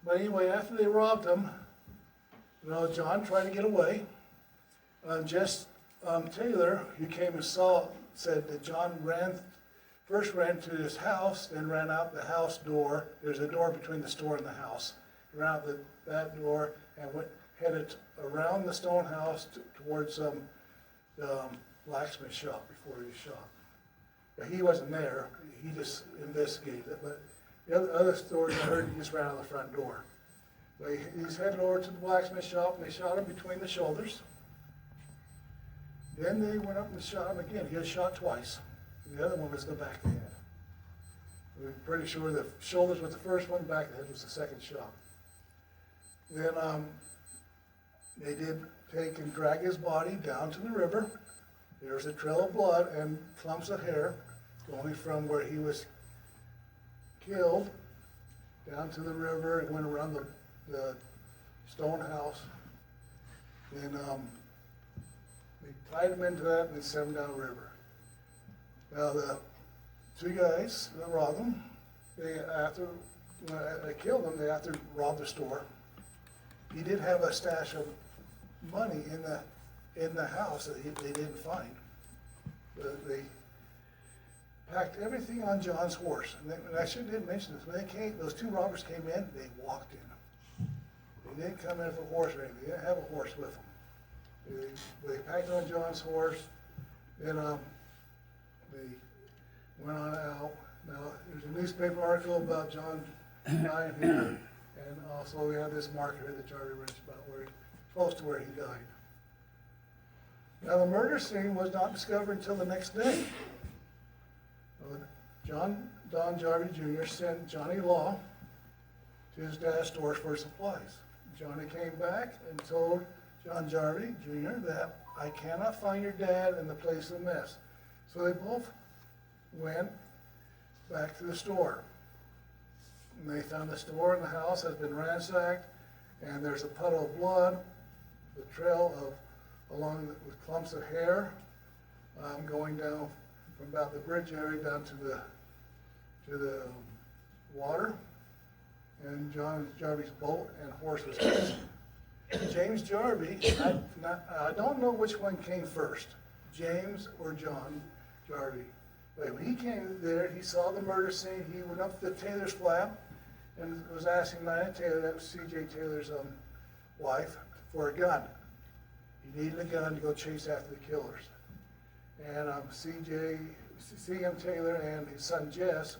But anyway, after they robbed him, John tried to get away. Jess Taylor, who came and saw, said that John first ran to his house, then ran out the house door. There's a door between the store and the house. He ran out that door and headed around the stone house towards the blacksmith shop before he was shot. But he wasn't there. He just investigated it. But the other stories I heard, he just ran out the front door. But he's headed over to the blacksmith shop, and they shot him between the shoulders. Then they went up and shot him again. He was shot twice. And the other one was the back of the head. We're pretty sure the shoulders was the first one, back of the head was the second shot. Then they did take and drag his body down to the river. There was a trail of blood and clumps of hair going from where he was killed down to the river. It went around the stone house. Then they tied him into that and then sent him down the river. Now the two guys that robbed him, when they killed him, they after robbed the store. He did have a stash of money in the house that they didn't find. They packed everything on John's horse. And I didn't mention this, when those two robbers came in, they walked in. They didn't come in with a horse or anything. They didn't have a horse with them. They packed on John's horse, and they went on out. Now, there's a newspaper article about John dying here, and also we have this marker here that Jarvie writes about close to where he died. Now, the murder scene was not discovered until the next day. Don Jarvie Jr. sent Johnny Law to his dad's stores for supplies. Johnny came back and told John Jarvie Jr. that I cannot find your dad and the place is a mess. So they both went back to the store. And they found the store and the house has been ransacked, and there's a puddle of blood, the trail with clumps of hair going down from about the bridge area down to the water, and John Jarvie's boat and horse was missing. James Jarvie, I don't know which one came first, James or John Jarvie. But when he came there, he saw the murder scene. He went up to the Taylor's flat and was asking Nina Taylor, that was C.J. Taylor's wife, for a gun. He needed a gun to go chase after the killers. And C.M. Taylor and his son Jess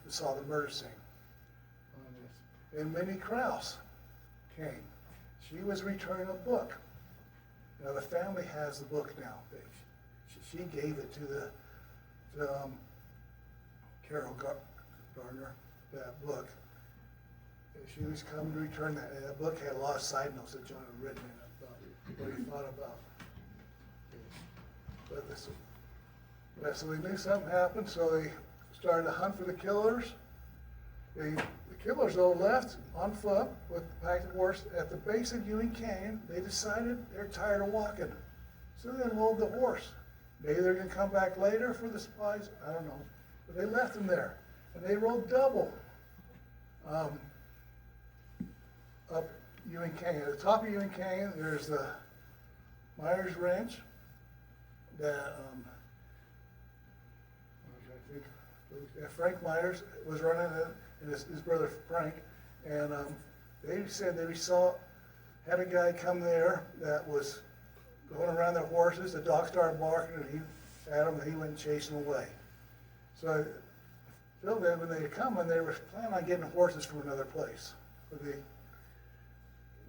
saw the murder scene. And Minnie Krause came. She was returning a book. Now the family has the book now. She gave it to Carol Gardner, that book. She was coming to return that, and that book had a lot of side notes that John had written in it about what he thought about. So they knew something happened, so they started to hunt for the killers. The killers, though, left on foot with the packed horse at the base of Ewing Canyon. They decided they're tired of walking, so they loaded the horse. Maybe they're going to come back later for the supplies, I don't know. But they left them there, and they rode double up Ewing Canyon. At the top of Ewing Canyon, there's the Myers Ranch that Frank Myers was running it, and his brother Frank, and they said they had a guy come there that was going around their horses. The dog started barking, and he at him, and he went chasing away. So Phil, then when they were coming, they were planning on getting horses from another place, but they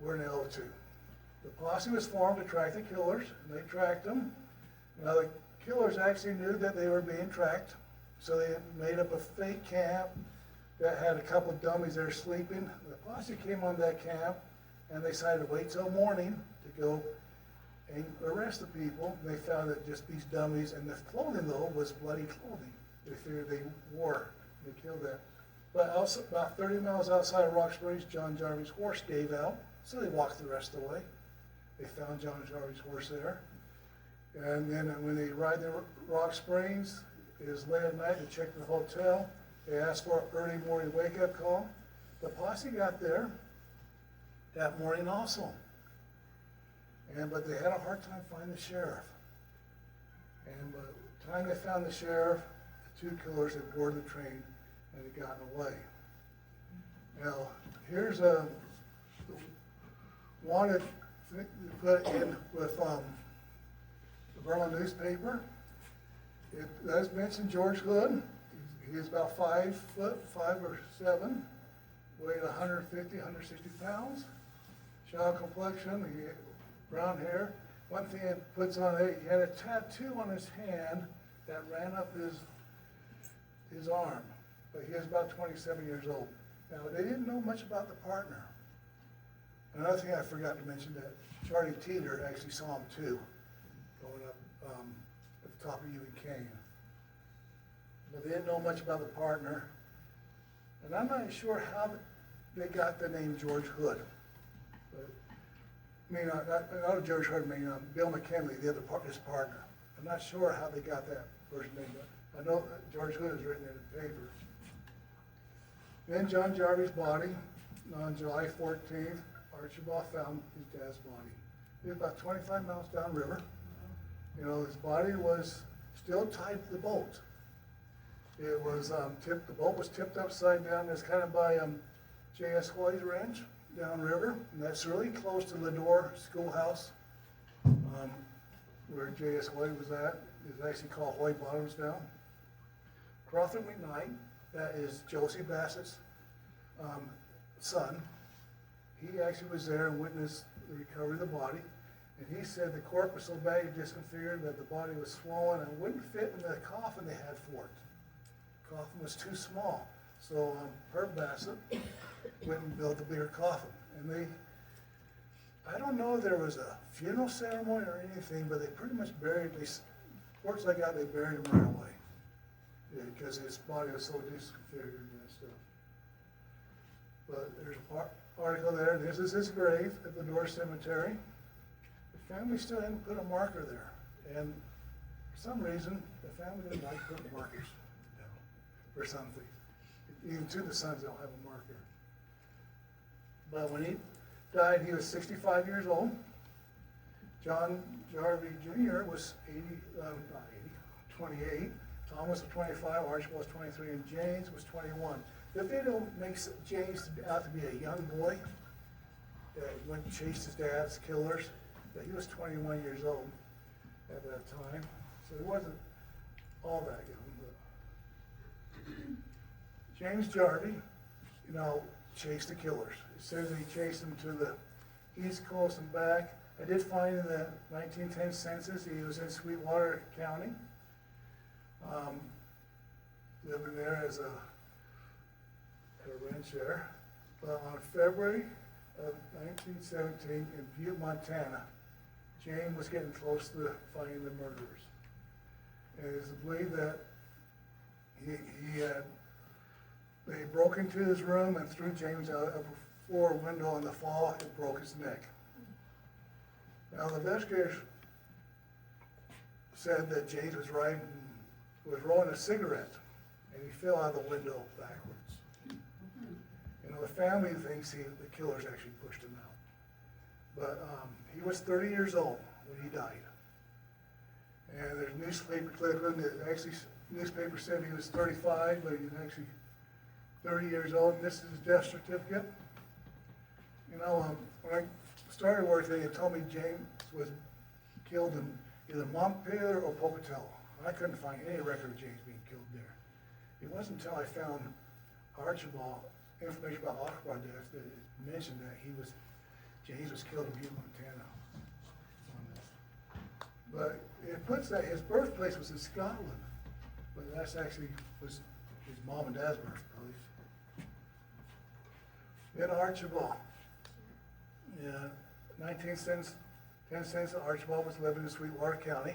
were in L2. The posse was formed to track the killers, and they tracked them. Now the killers actually knew that they were being tracked, so they made up a fake camp that had a couple of dummies there sleeping. The posse came on that camp, and they decided to wait till morning to go and arrest the people. They found that just these dummies, and the clothing though was bloody clothing. They figured they wore. They killed that. But also about 30 miles outside of Rock Springs, John Jarvie's horse gave out, so they walked the rest of the way. They found John Jarvie's horse there. And then when they arrived in Rock Springs, it was late at night, they checked the hotel. They asked for an early morning wake-up call. The posse got there that morning also. But they had a hard time finding the sheriff. And by the time they found the sheriff, the two killers had boarded the train and had gotten away. Now, here's a wanted to put in with the Berlin newspaper. It does mention George Hood. He is about 5 foot, 5 or 7, weighed 150, 160 pounds. Shell complexion, he had brown hair. One thing it puts on it, he had a tattoo on his hand that ran up his arm. But he was about 27 years old. Now, they didn't know much about the partner. Another thing I forgot to mention, that Charlie Teeter actually saw him too, going up at the top of Ewing Canyon. But they didn't know much about the partner. And I'm not sure how they got the name George Hood. But, not George Hood, Bill McKinley, the other his partner. I'm not sure how they got that first name, but I know that George Hood is written in the paper. Then John Jarvie's body, on July 14th, Archibald found his dad's body. He was about 25 miles downriver. You know, his body was still tied to the boat. It was tipped, the boat was tipped upside down. It's kind of by J.S. Hoy's ranch downriver, and that's really close to Lador Schoolhouse, where J.S. Hoy was at. It's actually called Hoy Bottoms now. Crawford McKnight, that is Josie Bassett's son. He actually was there and witnessed the recovery of the body. And he said the corpse was so badly disfigured that the body was swollen and wouldn't fit in the coffin they had for it. The coffin was too small. So Herb Bassett went and built a bigger coffin. And I don't know if there was a funeral ceremony or anything, but they pretty much buried, reports I got, they buried him right away. Yeah, because his body was so disfigured and stuff. But there's an article there. This is his grave at the Door Cemetery. The family still hadn't put a marker there. And for some reason, the family didn't like putting markers down for something. Even to the sons, they don't have a marker. But when he died, he was 65 years old. John Jarvie Jr. was 28. Thomas was 25, Archibald was 23, and James was 21. The video makes James out to be a young boy that went and chased his dad's killers, but he was 21 years old at that time, so he wasn't all that young. But James Jarvie, you know, chased the killers. It says that he chased them to the East Coast and back. I did find in the 1910 census he was in Sweetwater County, living there as a ranch there. But on February of 1917 in Butte, Montana, James was getting close to finding the murderers. And it is believed that they broke into his room and threw James out of a floor window in the fall and broke his neck. Now the investigators said that James was rolling a cigarette and he fell out of the window backwards. You know, the family thinks the killers actually pushed him out. But he was 30 years old when he died. And there's newspaper clipping that actually, newspaper said he was 35, but he's actually 30 years old, and this is his death certificate. You know, when I started work, they had told me James was killed in either Montpelier or Pocatello. I couldn't find any record of James being killed there. It wasn't until I found Archibald, information about Archibald's death, that it mentioned that James was killed in Butte, Montana. But it puts that his birthplace was in Scotland, but that's actually was his mom and dad's birthplace. Then Archibald, 10 cents, Archibald was living in Sweetwater County,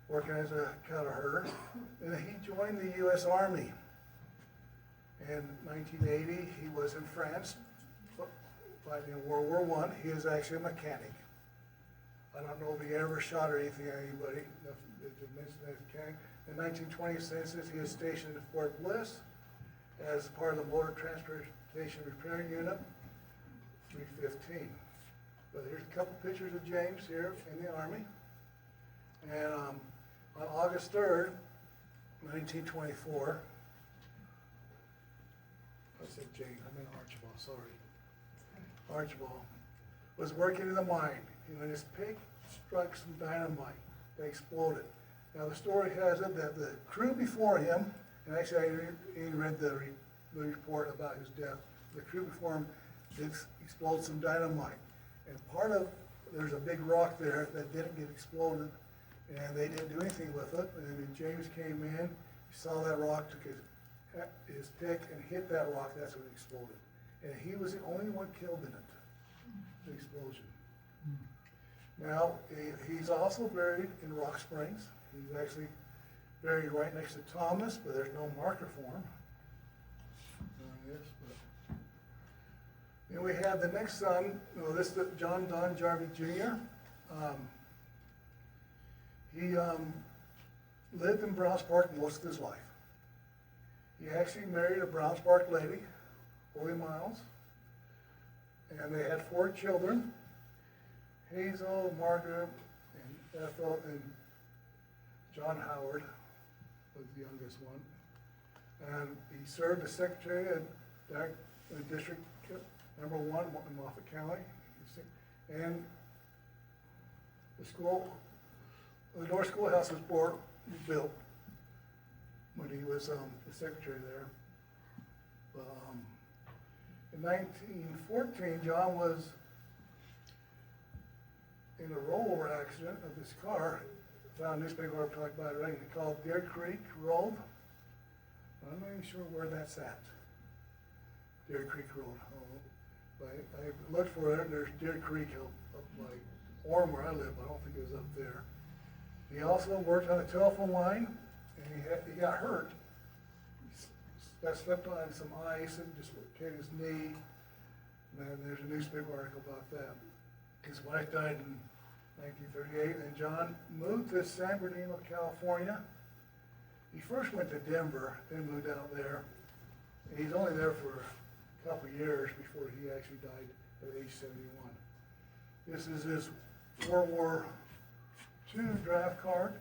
working as a cattle herder. Then he joined the U.S. Army. In 1980, he was in France, fighting in World War I. He is actually a mechanic. I don't know if he ever shot or anything at anybody. To mention that mechanic. In 1920 census, he was stationed in Fort Bliss as part of the Motor Transportation Repair Unit, 315. But here's a couple pictures of James here in the Army. And on August 3rd, 1924, I said James, I meant Archibald, sorry. Archibald was working in the mine, and when his pick struck some dynamite, they exploded. Now the story has it that the crew before him, and actually I read the report about his death, the crew before him did explode some dynamite. And there's a big rock there that didn't get exploded, and they didn't do anything with it. And then James came in, he saw that rock, took his pick and hit that rock, that's when it exploded. And he was the only one killed in it, the explosion. Now, he's also buried in Rock Springs. He's actually buried right next to Thomas, but there's no marker for him. And we have the next son, this is John Jarvie Jr. He lived in Browns Park most of his life. He actually married a Browns Park lady, Holy Miles, and they had 4 children, Hazel, Margaret, and Ethel, and John Howard was the youngest one. And he served as secretary in District Number 1 in Moffett County. And the North Schoolhouse was built when he was the secretary there. In 1914, John was in a rollover accident of his car. Found a newspaper article talked about it, right? Called Deer Creek Road. I'm not even sure where that's at. Deer Creek Road. Oh, I looked for it. There's Deer Creek up by Orem where I live. I don't think it was up there. He also worked on a telephone line, and he got hurt. He got slipped on some ice and just hit his knee. And there's a newspaper article about that. His wife died in 1938, and John moved to San Bernardino, California. He first went to Denver, then moved out there. And he's only there for a couple of years before he actually died at age 71. This is his World War II draft card.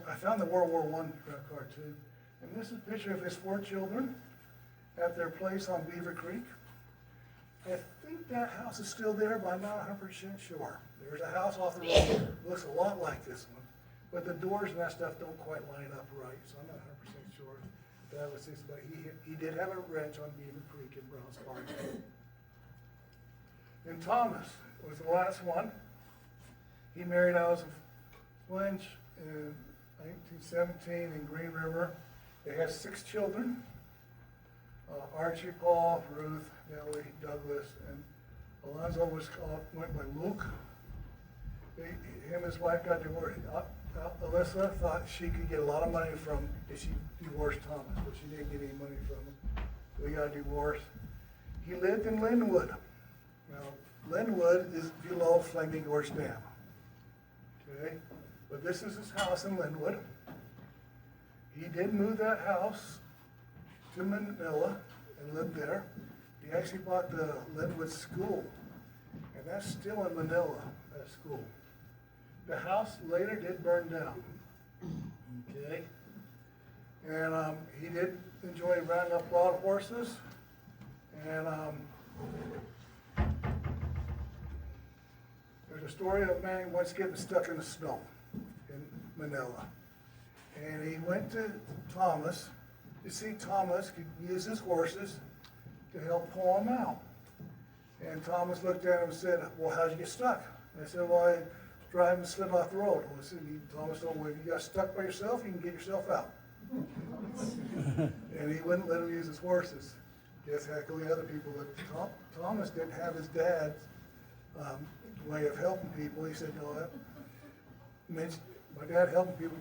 I found the World War I draft card too. And this is a picture of his 4 children at their place on Beaver Creek. I think that house is still there, but I'm not 100% sure. There's a house off the road, looks a lot like this one, but the doors and that stuff don't quite line up right, so I'm not 100% sure if that was his, but he did have a ranch on Beaver Creek in Browns Park. And Thomas was the last one. He married Alice Flinch in 1917 in Green River. They had 6 children. Archie, Paul, Ruth, Nellie, Douglas, and Alonzo went by Luke. Him and his wife got divorced. Alyssa thought she could get a lot of money if she divorced Thomas, but she didn't get any money from him. So he got divorced. He lived in Linwood. Now, Linwood is below Flaming Gorge Dam. Okay? But this is his house in Linwood. He did move that house to Manila and lived there. He actually bought the Linwood School, and that's still in Manila, that school. The house later did burn down, okay? And he did enjoy rounding up wild horses, and there's a story of a man once getting stuck in the snow in Manila. And he went to Thomas to see Thomas could use his horses to help pull him out. And Thomas looked at him and said, well, how'd you get stuck? And I said, well, I was driving and slid off the road. Well, Thomas told me, well, if you got stuck by yourself, you can get yourself out. And he wouldn't let him use his horses. Guess heckle the other people. But Thomas didn't have his dad's way of helping people. He said, no, my dad helping people,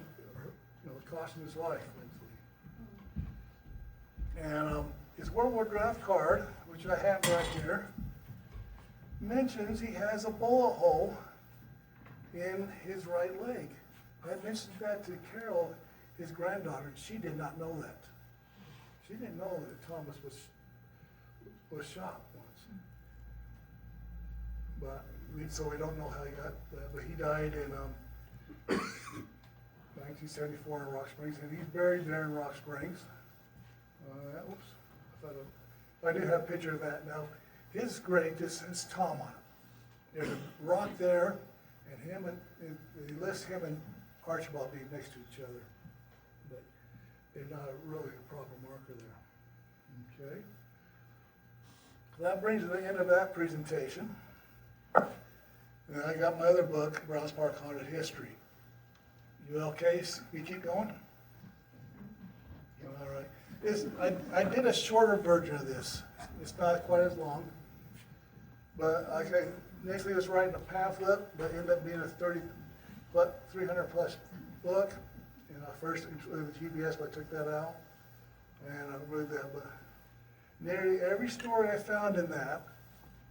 costing his life. And his World War draft card, which I have right here, mentions he has a bullet hole in his right leg. I mentioned that to Carol, his granddaughter, and she did not know that. She didn't know that Thomas was shot once. But so we don't know how he got that, but he died in 1974 in Rock Springs, and he's buried there in Rock Springs. Oops, I do have a picture of that now. His grave just says Tom on it. There's a rock there, and he lists him and Archibald being next to each other, but they're not really a proper marker there. Okay. That brings to the end of that presentation. And I got my other book, Browns Park Haunted History. You okay? We keep going? All right. I did a shorter version of this. It's not quite as long. But I initially was writing a pamphlet, but ended up being a 300 plus book. And I first included the GPS, but I took that out. And I read that. But nearly every story I found in that,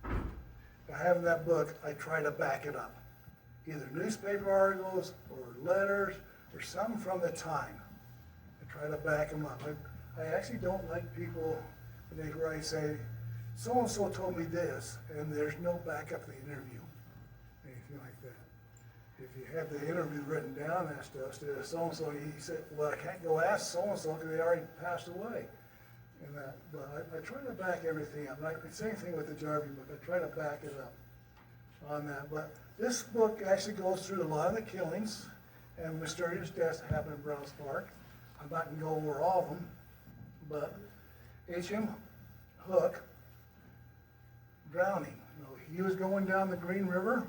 I have in that book, I try to back it up. Either newspaper articles or letters or something from the time. I try to back them up. I actually don't like people when they write, say, so-and-so told me this, and there's no backup to the interview, anything like that. If you have the interview written down and stuff, instead of so-and-so, he said, well, I can't go ask so-and-so because they already passed away. And that, but I try to back everything up. Like, same thing with the Jarvie book, I try to back it up on that. But this book actually goes through a lot of the killings and mysterious deaths that happened in Browns Park. I'm not gonna go over all of them, but H.M. Hook, drowning. You know, he was going down the Green River